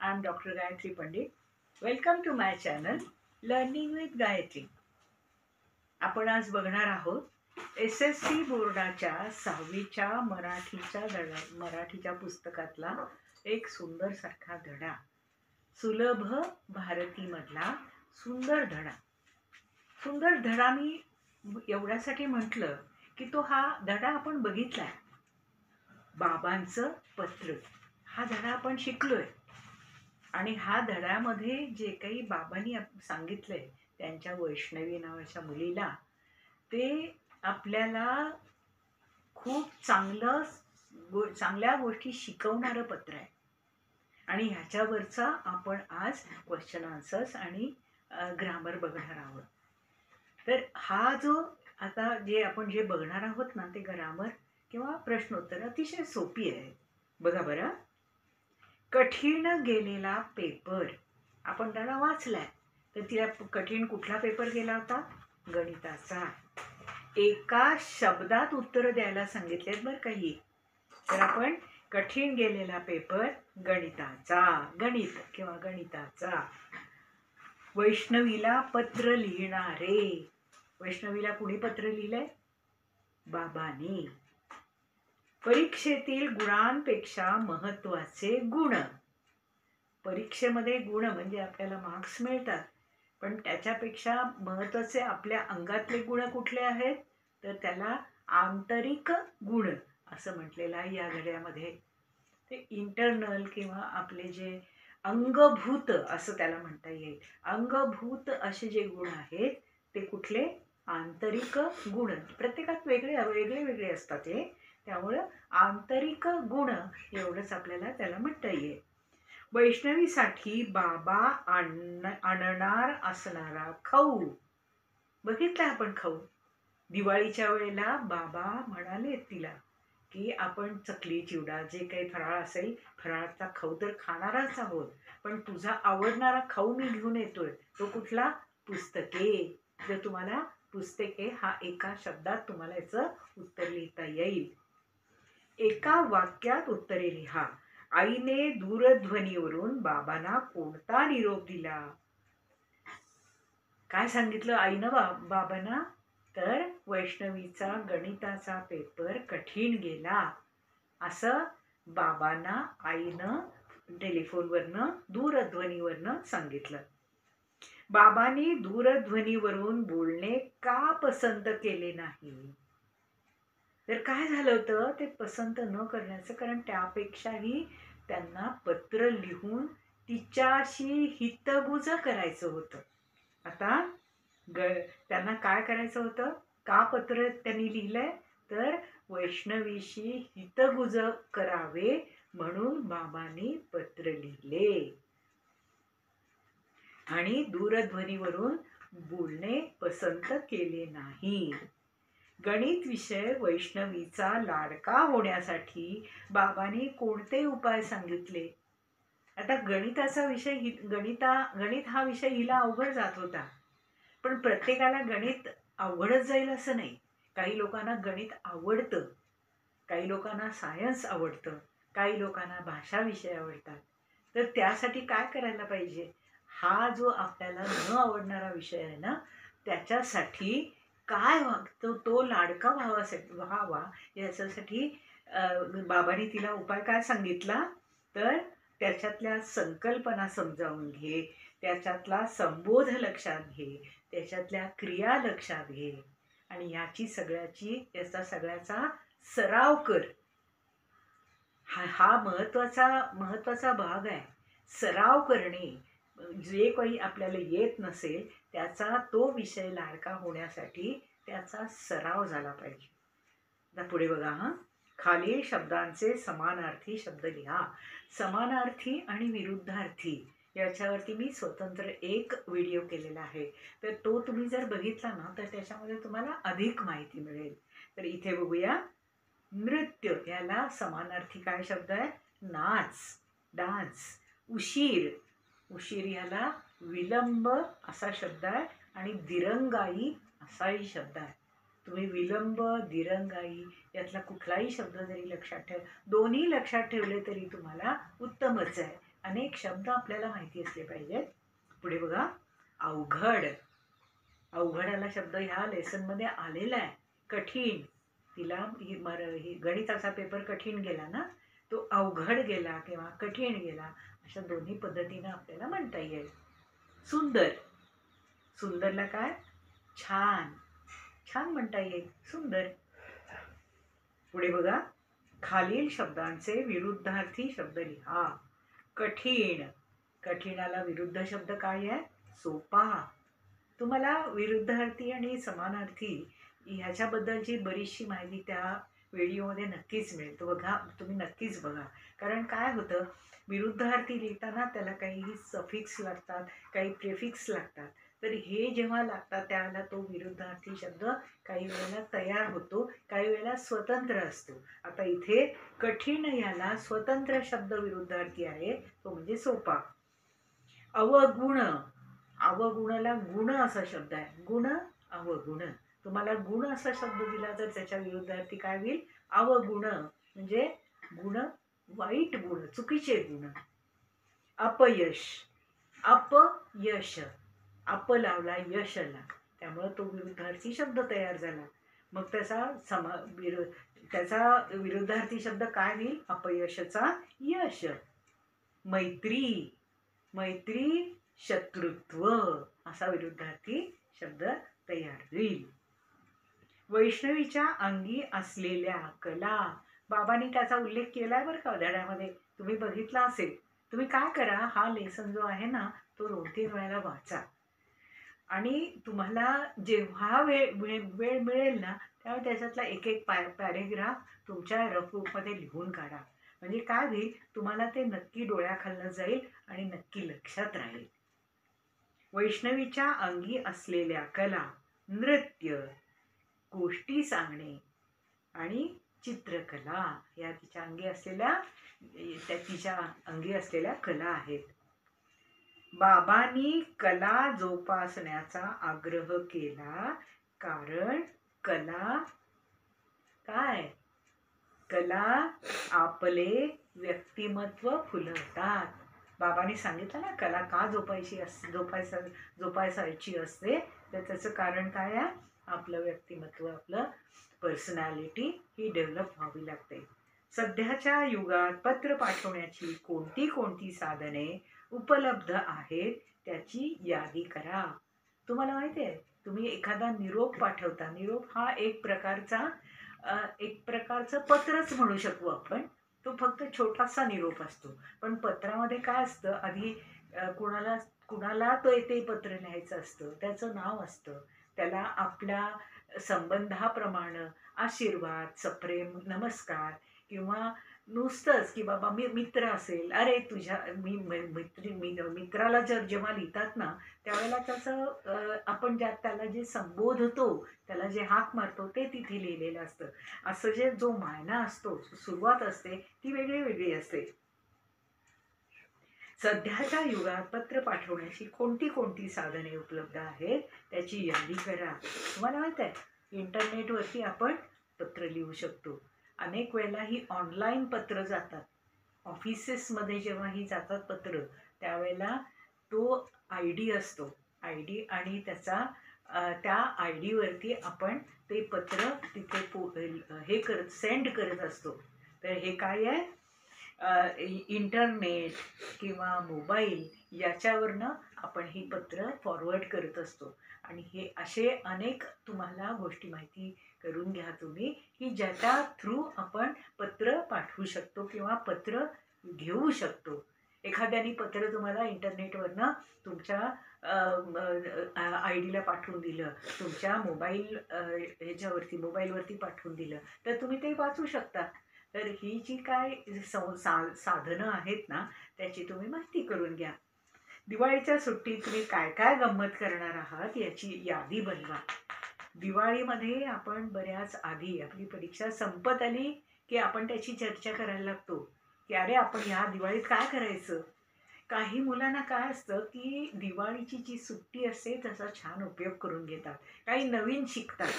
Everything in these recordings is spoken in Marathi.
I am Dr. Gayatri Pandit. Welcome to my channel Learning with Gayatri. आपण आज बघणार आहोत SSC बोर्डाच्या 6वीच्या मराठीच्या पुस्तकातला एक सुंदर सारखा धडा, सुलभ भारती मधला सुंदर धडा. सुंदर धडा मी एवढ्यासाठी म्हटलं की तो हा धडा आपण बघितलाय. बाबांचं पत्र हा धडा आपण शिकलोय आणि हा धड्यामध्ये जे काही बाबांनी सांगितलंय त्यांच्या वैष्णवी नावाच्या मुलीला, ते आपल्याला खूप चांगल्या गोष्टी शिकवणारं पत्र आहे. आणि ह्याच्यावरचा आपण आज क्वेश्चन आन्सर्स आणि ग्रामर बघणार आहोत. तर हा जो आता आपण जे बघणार आहोत ना, ते ग्रामर किंवा प्रश्नोत्तर अतिशय सोपी आहे. बघा बरं. कठीण गेलेला पेपर आपण त्याला वाचलाय. तर तिला कठीण कुठला पेपर गेला होता? गणिताचा. एका शब्दात उत्तर द्यायला सांगितलेत बरं काही. तर आपण कठीण गेलेला पेपर गणिताचा, गणित किंवा गणिताचा. वैष्णवीला पत्र लिहिणारे. वैष्णवीला कुणी पत्र लिहिलंय? बाबांनी. परीक्षेतील गुणांपेक्षा महत्वाचे गुण. परीक्षेमध्ये गुण म्हणजे आपल्याला मार्क्स मिळतात, पण त्याच्यापेक्षा महत्वाचे आपल्या अंगातले गुण कुठले आहेत? तर त्याला आंतरिक गुण असं म्हटलेलं आहे या धड्यामध्ये. ते इंटरनल किंवा आपले जे अंगभूत असं त्याला म्हणता येईल. अंगभूत असे जे गुण आहेत ते कुठले? आंतरिक गुण. प्रत्येकात वेगळे असतात ते. त्यामुळं आंतरिक गुण एवढंच आपल्याला त्याला म्हणता येईल. वैष्णवीसाठी बाबा आणणार असणारा खाऊ. बघितला आपण खाऊ. दिवाळीच्या वेळेला बाबा म्हणाले तिला की आपण चकली चिवडा जे काही फराळ असेल, फराळाचा खाऊ तर खाणारच आहोत, पण तुझा आवडणारा खाऊ मी घेऊन येतोय. तो कुठला? पुस्तके. जर तुम्हाला पुस्तके हा एका शब्दात तुम्हाला याचं उत्तर लिहिता येईल. एका वाक्यात उत्तरे लिहा. आईने दूरध्वनीवरून बाबांना कोणता निरोप दिला? काय सांगितलं आईनं बाबांना? तर वैष्णवीचा गणिताचा पेपर कठीण गेला असं बाबांना आईनं टेलिफोनवरनं, दूरध्वनीवरनं सांगितलं. बाबांनी दूरध्वनीवरून बोलणे का पसंत केले नाही? तर काय झालं होतं ते पसंत न करण्याचं कारण? त्यापेक्षाही त्यांना पत्र लिहून तिच्याशी हितगुज करायचं होतं. आता त्यांना काय करायचं होतं? का पत्र त्यांनी लिहिलंय? तर वैष्णवीशी हितगुज करावे म्हणून बाबांनी पत्र लिहिले आणि दूरध्वनीवरून बोलणे पसंत केले नाही. गणित विषय वैष्णवीचा लाडका होण्यासाठी बाबांनी कोणते उपाय सांगितले? आता गणिताचा विषय गणित हा विषय हिला अवघड जात होता, पण प्रत्येकाला गणित अवघडच जाईल असं नाही. काही लोकांना गणित आवडतं, काही लोकांना सायन्स आवडतं, काही लोकांना भाषा विषय आवडतात. तर त्यासाठी काय करायला पाहिजे? हा जो आपल्याला न आवडणारा विषय आहे ना, त्याच्यासाठी काय तो लाडका व्हावा याच्यासाठी बाबांनी तिला उपाय काय सांगितला? तर त्याच्यातल्या संकल्पना समजावून घे, त्याच्यातला संबोध लक्षात घे, त्याच्यातल्या क्रिया लक्षात घे आणि याचा सगळ्याचा सराव कर. हा महत्वाचा भाग आहे. सराव करणे. जे काही आपल्याला येत नसेल त्याचा तो विषय लाडका होण्यासाठी त्याचा सराव झाला पाहिजे. आता पुढे बघा. खालील शब्दांचे समानार्थी शब्द लिहा. समानार्थी आणि विरुद्धार्थी याच्यावरती मी स्वतंत्र एक व्हिडिओ केलेला आहे. तर तो तुम्ही जर बघितला ना, तर त्याच्यामध्ये तुम्हाला अधिक माहिती मिळेल. तर इथे बघूया. नृत्य याला समानार्थी काय शब्द आहे? नाच, डान्स. उशीर याला विलंब असा शब्द आहे आणि दिरंगाई असाही शब्द आहे. तुम्ही विलंब, दिरंगाई यातला कुठलाही शब्द जरी लक्षात दोन्ही लक्षात ठेवले तरी तुम्हाला उत्तमच आहे. अनेक शब्द आपल्याला माहिती असले पाहिजेत. पुढे बघा, अवघड. अवघडाला शब्द ह्या लेसनमध्ये आलेला आहे. कठीण. तिला ही गणिताचा पेपर कठीण गेला ना, तो अवघड गेला किंवा कठीण गेला, अशा दोन्ही पद्धतीनं आपल्याला म्हणता येईल. सुंदर. सुंदरला काय? छान. छान म्हणता येईल, सुंदर. पुढे बघा, खालील शब्दांचे विरुद्धार्थी शब्द लिहा. कठीण. कठीणाला विरुद्ध शब्द काय आहे? सोपा. तुम्हाला विरुद्धार्थी आणि समानार्थी ह्याच्याबद्दलची बरीचशी माहिती त्या व्हिडिओमध्ये नक्कीच मिळेल. तो बघा, तुम्ही नक्कीच बघा. कारण काय होतं, विरुद्धार्थी लिहिताना त्याला काही सफिक्स लागतात, काही प्रेफिक्स लागतात. तर हे जेव्हा लागतात त्यावेळेला तो विरुद्धार्थी शब्द काही वेळेला तयार होतो, काही वेळेला स्वतंत्र असतो. आता इथे कठीण याला स्वतंत्र शब्द विरुद्धार्थी आहे, तो म्हणजे सोपा. अवगुण. अवगुणला गुण असा शब्द आहे. गुण, अवगुण. तुम्हाला गुण असा शब्द दिला तर त्याच्या विरुद्धार्थी काय होईल? अवगुण. म्हणजे गुण, वाईट गुण, चुकीचे गुण. अपयश. अपयश. अप लावला, यशला, त्यामुळे तो विरुद्धार्थी शब्द तयार झाला. मग त्याचा विरुद्धार्थी शब्द काय होईल? अपयशाचा यश. मैत्री. मैत्री, शत्रुत्व असा विरुद्धार्थी शब्द तयार होईल. वैष्णवीच्या अंगी असलेल्या कला. बाबांनी त्याचा उल्लेख केलाय बरं का धड्यामध्ये, तुम्ही बघितला असेल. तुम्ही काय करा, हा लेसन जो आहे ना तो 2-3 वेळेला वाचा आणि तुम्हाला जेव्हा वेळ मिळेल ना त्यावेळी त्याच्यातला एक एक पॅरेग्राफ तुमच्या रफबुकमध्ये लिहून काढा. म्हणजे काय होईल, तुम्हाला ते नक्की डोळ्याखालनं जाईल आणि नक्की लक्षात राहील. वैष्णवीच्या अंगी असलेल्या कला. नृत्य, गोष्टी सांगणे आणि चित्रकला या तिच्या अंगी असलेल्या कला आहेत. बाबांनी कला जोपासण्याचा आग्रह केला कारण कला काय? कला आपले व्यक्तिमत्व फुलवतात. बाबांनी सांगितलं ना कला का जोपासायची असते, तर त्याचं कारण काय आहे? आपलं व्यक्तिमत्व, आपलं पर्सनॅलिटी ही डेव्हलप व्हावी लागते. सध्याच्या युगात पत्र पाठवण्याची कोणती साधने उपलब्ध आहेत त्याची यादी करा. तुम्हाला माहिती आहे, तुम्ही एखादा निरोप पाठवता. निरोप हा एक प्रकारचं पत्रच म्हणू शकू आपण. तो फक्त छोटासा निरोप असतो. पण पत्रामध्ये काय असतं, आधी कुणाला ते पत्र लिहायचं असतं, त्याचं नाव असतं, त्याला आपल्या संबंधाप्रमाणे आशीर्वाद, सप्रेम, नमस्कार किंवा नुसतंच की बाबा मी मित्र असेल, अरे तुझ्या मित्राला जेव्हा लिहितात ना त्यावेळेला त्याचं आपण त्याला जे संबोधतो, त्याला जे हाक मारतो ते तिथे लिहिलेलं असतं. असं जो मायना असतो, सुरुवात असते ती वेगळी असते. सध्याच्या युगात पत्र पाठवण्याची कोणती साधने उपलब्ध आहेत त्याची यादी करा. तुम्हाला माहित आहे, इंटरनेटवरती आपण पत्र लिहू शकतो. अनेक वेळेला ही ऑनलाईन पत्र जातात. ऑफिसेसमध्ये जेव्हा ही जातात पत्र, त्यावेळेला तो ID असतो. ID आणि त्या ID वरती आपण ते पत्र तिथे सेंड करत असतो. तर हे काय आहे, इंटरनेट किंवा मोबाईल याच्यावरनं आपण ही पत्र फॉरवर्ड करत असतो. आणि हे असे अनेक तुम्हाला गोष्टी माहिती करून घ्या तुम्ही, की ज्याच्या थ्रू आपण पत्र पाठवू शकतो किंवा पत्र घेऊ शकतो. एखाद्याने पत्र तुम्हाला इंटरनेटवरनं तुमच्या ID ला पाठवून दिलं, तुमच्या मोबाईलवरती पाठवून दिलं, तर तुम्ही ते वाचू शकता. तर ही जी काय साधनं आहेत ना त्याची तुम्ही माहिती करून घ्या. दिवाळीच्या सुट्टीत तुम्ही काय काय गंमत करणार आहात याची यादी बनवा. दिवाळीमध्ये आपण बऱ्याच आधी आपली परीक्षा संपत आली की आपण त्याची चर्चा करायला लागतो की अरे आपण ह्या दिवाळीत काय करायचं. काही मुलांना काय असतं की दिवाळीची जी सुट्टी असते त्याचा छान उपयोग करून घेतात, काही नवीन शिकतात.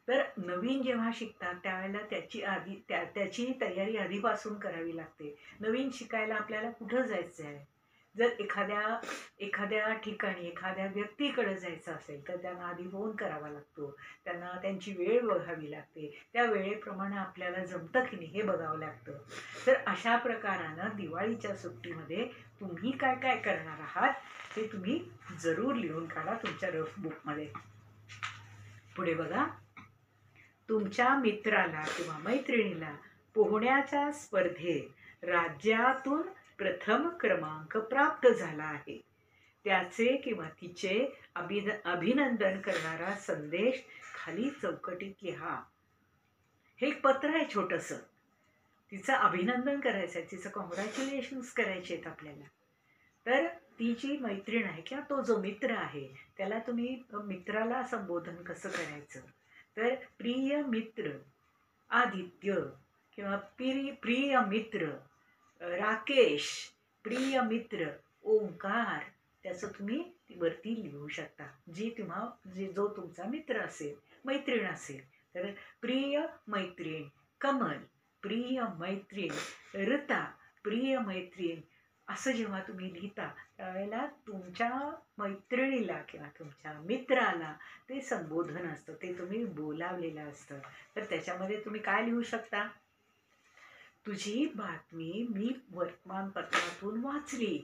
तर नवीन जेव्हा शिकतात त्यावेळेला त्याची तयारी आधीपासून करावी लागते. नवीन शिकायला आपल्याला कुठं जायचं आहे? जर एखाद्या ठिकाणी एखाद्या व्यक्तीकडे जायचं असेल तर त्यांना आधी फोन करावा लागतो. त्यांना त्यांची वेळ बघावी लागते. त्या वेळेप्रमाणे आपल्याला जमतं की नाही हे बघावं लागतं. तर अशा प्रकारानं दिवाळीच्या सुट्टीमध्ये तुम्ही काय काय करणार आहात ते तुम्ही जरूर लिहून काढा तुमच्या रफ बुकमध्ये. पुढे बघा, तुमच्या मित्राला किंवा मैत्रिणीला पोहण्याच्या स्पर्धेत राज्यातून प्रथम क्रमांक प्राप्त झाला आहे. त्याचे किंवा तिचे अभिनंदन करणारा संदेश खाली चौकटीत लिहा. हे एक पत्र आहे छोटंसं. तिचं अभिनंदन करायचं आहे, तिचं कॉंग्रॅच्युलेशन्स करायचे आहेत आपल्याला. तर ती जी मैत्रीण आहे किंवा तो जो मित्र आहे त्याला तुम्ही मित्राला संबोधन कसं करायचं? तर प्रिय मित्र आदित्य किंवा प्रिय मित्र राकेश, प्रिय मित्र ओंकार, त्याचं तुम्ही वरती लिहू शकता. जो तुमचा मित्र असेल, मैत्रीण असेल. तर प्रिय मैत्रीण कमल, प्रिय मैत्रीण ऋता, प्रिय मैत्रीण, असं जेव्हा तुम्ही लिहिता त्यावेळेला तुमच्या मैत्रिणीला किंवा तुमच्या मित्राला ते संबोधन असतं, ते तुम्ही बोलावलेलं असतं. तर त्याच्यामध्ये तुम्ही काय लिहू शकता? तुझी बातमी मी वर्तमानपत्रातून वाचली.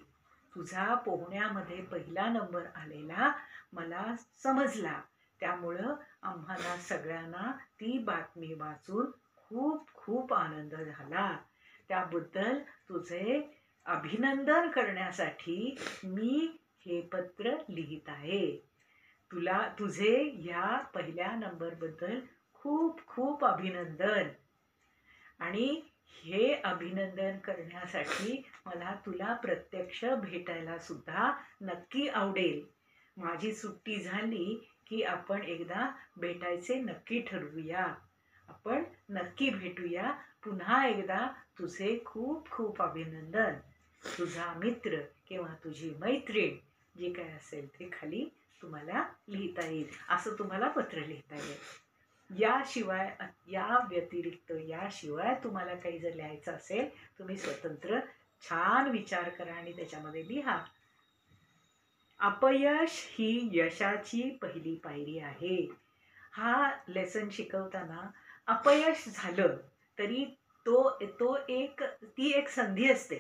तुझा पोहण्यामध्ये पहिला नंबर आलेला मला समजला. त्यामुळं आम्हाला सगळ्यांना ती बातमी वाचून खूप खूप आनंद झाला. त्याबद्दल तुझे अभिनंदन करण्यासाठी मी हे पत्र लिहित आहे. तुझे ह्या पहिल्या नंबरबद्दल खूप खूप अभिनंदन. आणि हे अभिनंदन करण्यासाठी मला तुला प्रत्यक्ष भेटायला सुद्धा नक्की आवडेल. माझी सुट्टी झाली की आपण एकदा भेटायचे नक्की ठरवूया. आपण नक्की भेटूया. पुन्हा एकदा तुझे खूप खूप अभिनंदन. तुझा मित्र किंवा तुझी मैत्रीण जे काय असेल ते खाली तुम्हाला लिहिता येईल. असं तुम्हाला पत्र लिहिता येईल. या व्यतिरिक्त याशिवाय तुम्हाला काही जर लिहायचं असेल तुम्ही स्वतंत्र छान विचार करा आणि त्याच्यामध्ये लिहा. अपयश ही यशाची पहिली पायरी आहे. हा लेसन शिकवताना अपयश झालं तरी ती एक संधी असते.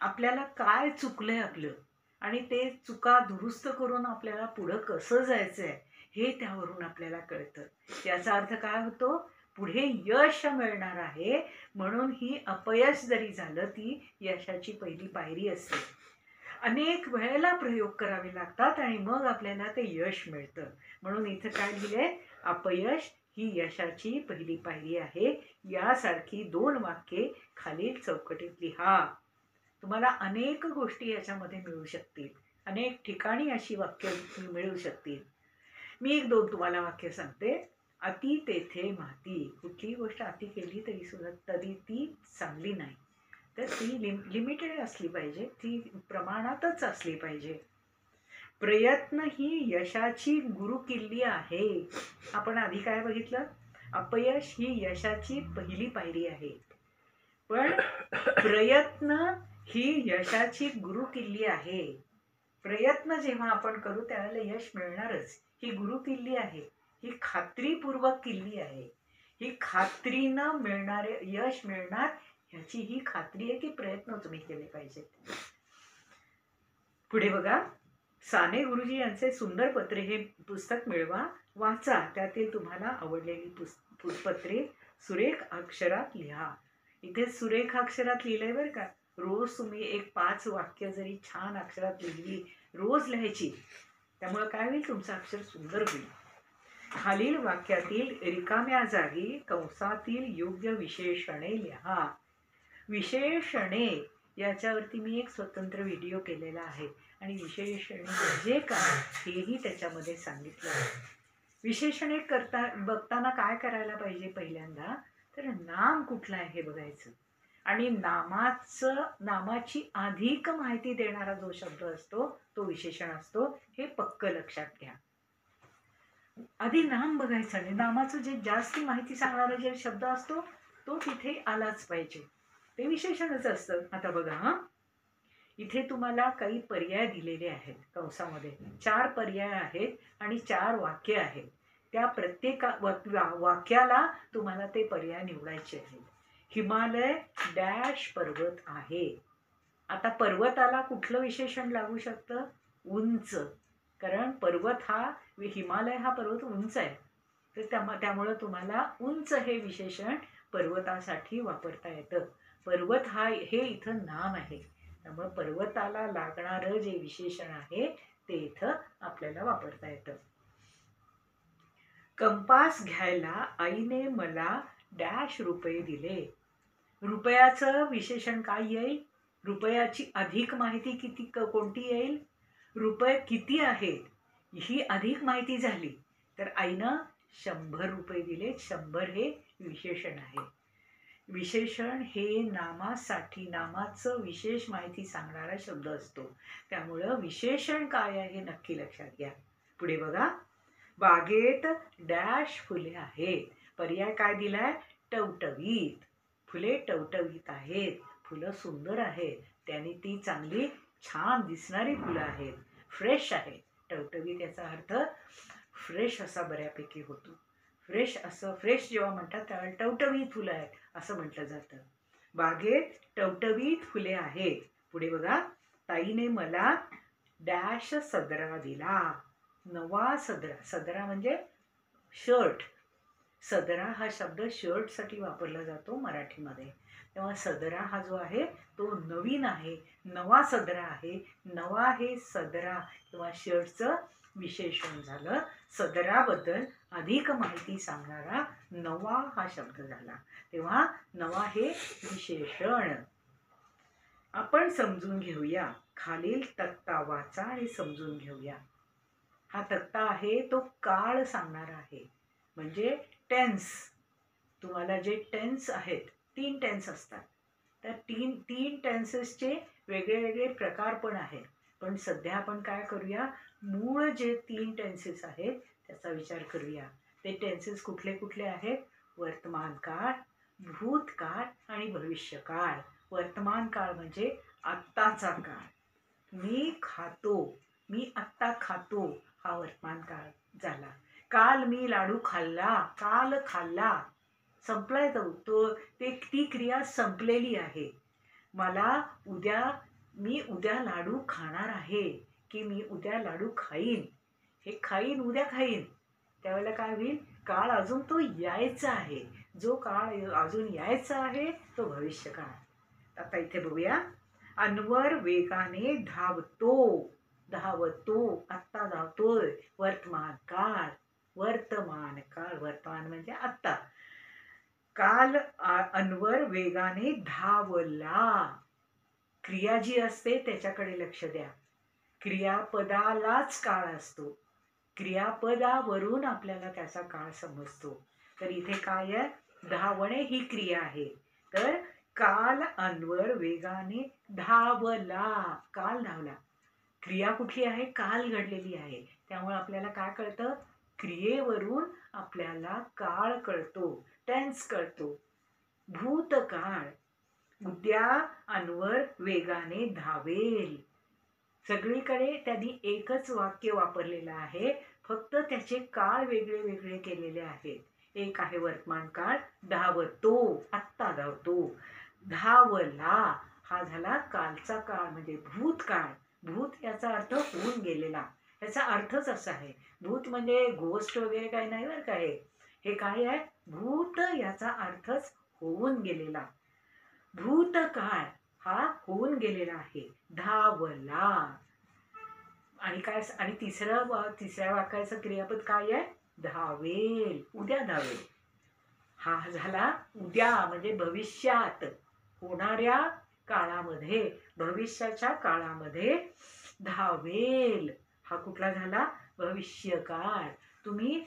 आपल्याला काय चुकलंय आपलं आणि ते चुका दुरुस्त करून आपल्याला पुढं कसं जायचंय हे त्यावरून आपल्याला कळतं. याचा अर्थ काय होतो? पुढे यश मिळणार आहे म्हणून ही अपयश जरी झालं ती यशाची पहिली पायरी असते. अनेक वेळेला प्रयोग करावे लागतात आणि मग आपल्याला ते यश मिळतं. म्हणून इथं काय लिहिलंय? अपयश ही यशाची पहिली पायरी आहे. यासारखी 2 वाक्ये खालील चौकटीत लिहा. तुम्हाला अनेक गोष्टी याच्यामध्ये मिळू शकतील. अनेक ठिकाणी अशी वाक्य मिळू शकतील. मी 1-2 तुम्हाला वाक्य सांगते. अति तेथे माती. कुठलीही गोष्ट अति केली तरी ती चांगली नाही. तर ती लिमिटेड असली पाहिजे, ती प्रमाणातच असली पाहिजे. प्रयत्न ही यशाची गुरुकिल्ली आहे. आपण आधी काय बघितलं? अपयश ही यशाची पहिली पायरी आहे. पण प्रयत्न ही यशाची गुरुकिल्ली आहे. प्रयत्न जेव्हा आपण करू त्यावेळेला यश मिळणारच. ही गुरुकिल्ली आहे. ही खात्रीपूर्वक किल्ली आहे. ही खात्रीनं मिळणारे यश मिळणार ह्याची ही खात्री आहे की प्रयत्न तुम्ही केले पाहिजेत. पुढे बघा, साने गुरुजी यांचे सुंदर पत्रे हे पुस्तक मिळवा, वाचा. त्यातील तुम्हाला आवडलेली पत्रे सुरेख अक्षरात लिहा. इथे सुरेख अक्षरात लिहिलंय बरं का. रोज तुम्ही 1-5 वाक्य जरी छान अक्षरात लिहिली, रोज लिहायची, त्यामुळे काय होईल? तुमचं अक्षर सुंदर होईल. खालील वाक्यातील रिकाम्या जागी कंसातील योग्य विशेषणे लिहा. विशेषणे याच्यावरती मी एक स्वतंत्र व्हिडिओ केलेला आहे आणि विशेषणे म्हणजे काय हेही त्याच्यामध्ये सांगितलं आहे. विशेषणे बघताना काय करायला पाहिजे? पहिल्यांदा तर नाम कुठलं आहे हे बघायचं आणि नामाची अधिक माहिती देणारा जो शब्द असतो तो विशेषण असतो. हे पक्क लक्षात घ्या. आधी नाम बघायचं आणि नामाचं जे जास्त माहिती सांगणारा जे शब्द असतो तो तिथे आलाच पाहिजे. ते विशेषणच असतं. आता बघा हा, इथे तुम्हाला काही पर्याय दिलेले आहेत कंसामध्ये. 4 पर्याय आहेत आणि 4 वाक्य आहेत. त्या प्रत्येक वाक्याला तुम्हाला ते पर्याय निवडायचे आहेत. हिमालय डॅश पर्वत आहे. आता पर्वताला कुठलं विशेषण लागू शकतं? उंच. कारण पर्वत हा, हिमालय हा पर्वत उंच आहे. तर त्यामुळं तुम्हाला उंच हे विशेषण पर्वतासाठी वापरता येतं. पर्वत हा हे इथं नाम आहे. त्यामुळे पर्वताला लागणारं जे विशेषण आहे ते इथं आपल्याला वापरता येतं. कंपास घ्यायला आईने मला डॅश रुपये दिले. रुपयाचं विशेषण काय येईल? रुपयाची अधिक माहिती कोणती येईल? रुपये किती आहेत ही अधिक माहिती झाली तर आईनं 100 रुपये दिले. 100 हे विशेषण आहे. विशेषण हे नामासाठी, नामाचं विशेष माहिती सांगणारा शब्द असतो. त्यामुळं विशेषण काय आहे हे नक्की लक्षात घ्या. पुढे बघा, बागेत डॅश फुले आहेत. पर्याय काय दिलाय? टवटवीत. फुले टवटवीत आहेत. फुलं सुंदर आहेत. त्याने ती चांगली छान दिसणारी फुलं आहेत. फ्रेश आहेत. टवटवीत याचा अर्थ फ्रेश असा बऱ्यापैकी होतो. फ्रेश जेव्हा म्हणतात त्यावेळेला टवटवीत फुलं आहेत असं म्हटलं जातं. बागेत टवटवीत फुले आहेत. पुढे बघा, ताईने मला डॅश सदरा दिला. नवा सदरा. सदरा म्हणजे शर्ट. सदरा हा शब्द शर्टसाठी वापरला जातो मराठीमध्ये. तेव्हा सदरा हा जो आहे तो नवीन आहे, नवा सदरा आहे. नवा हे सदरा किंवा शर्टचं विशेषण झालं. सदराबद्दल अधिक माहिती सांगणारा नवा हा शब्द झाला. तेव्हा नवा हे विशेषण. आपण समजून घेऊया. खालील तक्ता वाचा आणि समजून घेऊया. हा तक्ता आहे तो काळ सांगणारा आहे. म्हणजे टेन्स. तुम्हाला जे टेन्स आहेत, 3 टेन्स असतात. त्या तीन टेन्सेसचे वेगळे वेगळे प्रकार पण आहेत. पण सध्या आपण काय करूया, मूळ जे 3 टेन्सेस आहेत त्याचा विचार करूया. ते टेन्सेस कुठले कुठले आहेत? वर्तमान काळ, भूतकाळ आणि भविष्यकाळ. वर्तमान काळ म्हणजे आत्ताचा काळ. मी खातो, मी आत्ता खातो हा वर्तमान काळ झाला. काल मी लाडू खाल्ला, काल खाल्ला. संपलाय ती क्रिया संपलेली आहे. मी उद्या लाडू खाणार आहे की मी उद्या लाडू खाईन. हे खाईन, उद्या खाईन. त्यावेळेला काय होईल? काळ अजून तो यायचा आहे. जो काळ अजून यायचा आहे तो भविष्यकाळ. आता इथे बघूया. अन्वर वेगाने धावतो. धावतो, आत्ता धावतोय. वर्तमान काळ. वर्तमान काळ. वर्तमान म्हणजे आत्ता. काल अन्वर वेगाने धावला. क्रिया जी असते त्याच्याकडे लक्ष द्या. क्रियापदालाच काळ असतो. क्रियापदावरून आपल्याला त्याचा काळ समजतो. तर इथे काय आहे? धावणे ही क्रिया आहे. तर काल अन्वर वेगाने धावला. काल धावला. क्रिया कुठली आहे? काल घडलेली आहे. त्यामुळे आपल्याला काय कळतं? क्रियेवरून आपल्याला काळ कळतो, टेन्स कळतो. भूतकाळ. उद्या अन्वर वेगाने धावेल. सगळीकडे त्यांनी एकच वाक्य वापरलेलं आहे, फक्त त्याचे काळ वेगळे वेगळे केलेले आहेत. एक आहे वर्तमान काळ, धावतो, आत्ता धावतो. धावला हा झाला कालचा काळ म्हणजे भूतकाळ. भूत याचा अर्थ होऊन गेलेला. याचा अर्थच असा आहे. भूत म्हणजे गोष्ट वगैरे काय नाही बरं काय. हे काय आहे? भूत याचा अर्थच होऊन गेलेला. भूतकाळ हा होऊन गेलेला आहे. धावला. आणि काय? आणि तिसऱ्या वाक्याचं क्रियापद काय आहे? धावेल. उद्या धावेल. हा झाला उद्या म्हणजे भविष्यात होणाऱ्या काळामध्ये, भविष्याच्या काळामध्ये धावेल. हा कुठला झाला? भविष्यकाळ. तुम्ही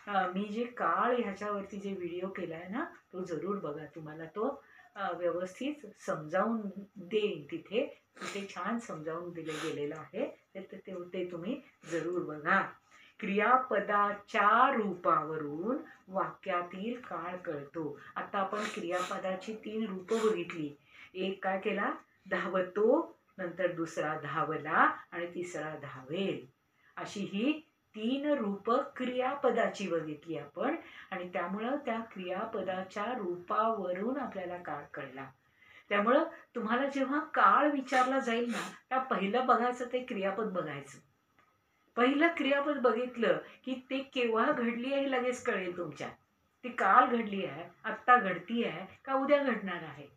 मी जे काळ ह्याच्यावरती जे व्हिडिओ केलाय ना तो जरूर बघा. तुम्हाला तो व्यवस्थित समजावून देईन. तिथे छान समजावून दिले गेलेलं आहे. ते तुम्ही जरूर बघा. क्रियापदाच्या रूपावरून वाक्यातील काळ कळतो. आता आपण क्रियापदाची 3 रूपं बघितली. एक काय केला? धावतो, नंतर दुसरा धावला आणि तिसरा धावेल. अशी ही 3 रूपं क्रियापदाची बघितली आपण आणि त्यामुळं त्या क्रियापदाच्या रूपावरून आपल्याला काळ कळला. त्यामुळं तुम्हाला जेव्हा काळ विचारला जाईल ना, त्या पहिलं बघायचं ते क्रियापद बघायचं. पहिलं क्रियापद बघितलं की ते केव्हा घडली आहे हे लगेच कळेल तुमच्या. ती काल घडली आहे, आत्ता घडती आहे का उद्या घडणार आहे.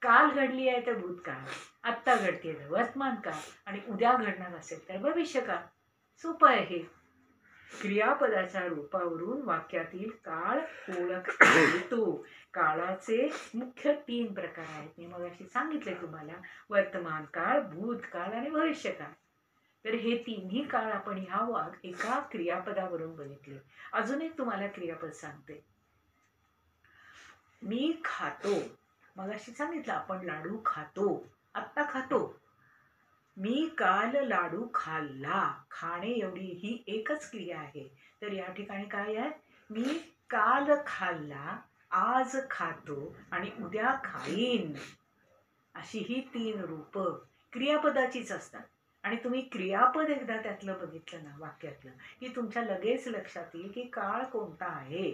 काल घडली आहे तर भूतकाळ, आत्ता घडते तर वर्तमान काळ आणि उद्या घडणार असेल तर भविष्यकाळ. सोपं आहे हे. क्रियापदाच्या रूपावरून वाक्यातील काळ ओळखता येतो. काळाचे मुख्य 3 प्रकार आहेत. मी मगाशी सांगितले तुम्हाला, वर्तमान काळ, भूतकाळ आणि भविष्यकाळ. तर हे तिन्ही काळ आपण एका क्रियापदावरून बघितले. अजून एक तुम्हाला क्रियापद सांगते. मी खातो. मगाशी सांगितलं आपण लाडू खातो, आत्ता खातो. मी काल लाडू खाल्ला. खाणे एवढी ही एकच क्रिया आहे. तर या ठिकाणी काय आहे? मी काल खाल्ला, आज खातो आणि उद्या खाईन. अशी ही 3 रूपं क्रियापदाचीच असतात. आणि तुम्ही क्रियापद एकदा त्यातलं बघितलं ना वाक्यातलं, की तुमच्या लगेच लक्षात येईल की काळ कोणता आहे.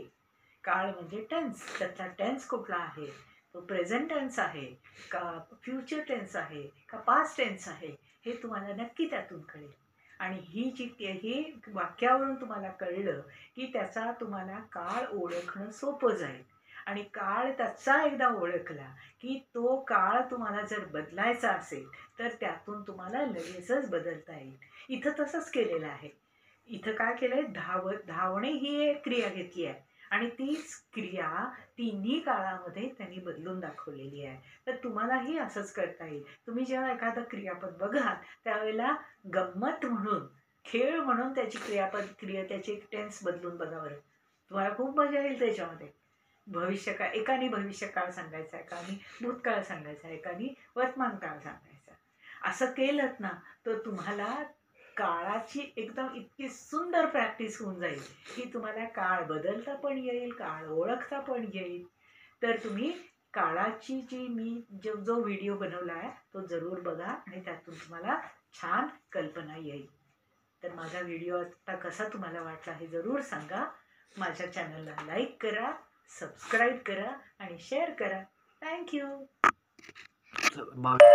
काळ म्हणजे टेन्स. त्यातला टेन्स कुठला आहे? तो प्रेझेंट टेन्स आहे का फ्युचर टेन्स आहे का पास्ट टेन्स आहे, हे तुम्हाला नक्की त्यातून कळेल. आणि ही वाक्यावरून तुम्हाला कळलं की त्याचा तुम्हाला काळ ओळखणं सोपं जाईल. आणि काळ त्याचा एकदा ओळखला की तो काळ तुम्हाला जर बदलायचा असेल तर त्यातून तुम्हाला लगेचच बदलता येईल. इथं तसंच केलेलं आहे. इथं काय केलंय? धावणे ही एक क्रिया घेतली आहे आणि तीच क्रिया तिन्ही काळामध्ये त्यांनी बदलून दाखवलेली आहे. तर तुम्हालाही असंच करता येईल. तुम्ही जेव्हा एखादं क्रियापद बघाल त्यावेळेला गंमत म्हणून, खेळ म्हणून त्याची टेन्स बदलून बघा बरं. तुम्हाला खूप मजा येईल त्याच्यामध्ये. भविष्यकाळ, एकाने भविष्यकाळ सांगायचा, एकाने भूतकाळ सांगायचा, एकाने वर्तमान काळ सांगायचा. असं केलं ना तर तुम्हाला काळाची एकदम इतकी सुंदर प्रॅक्टिस होऊन जाईल की तुम्हाला काळ बदलता पण येईल, काळ ओळखता पण येईल. तर तुम्ही काळाची जो व्हिडिओ बनवला आहे तो जरूर बघा आणि त्यातून तुम्हाला छान कल्पना येईल. तर माझा व्हिडिओ आता कसा तुम्हाला वाटला हे जरूर सांगा. माझ्या चॅनलला लाईक करा, सबस्क्राईब करा आणि शेअर करा. थँक्यू.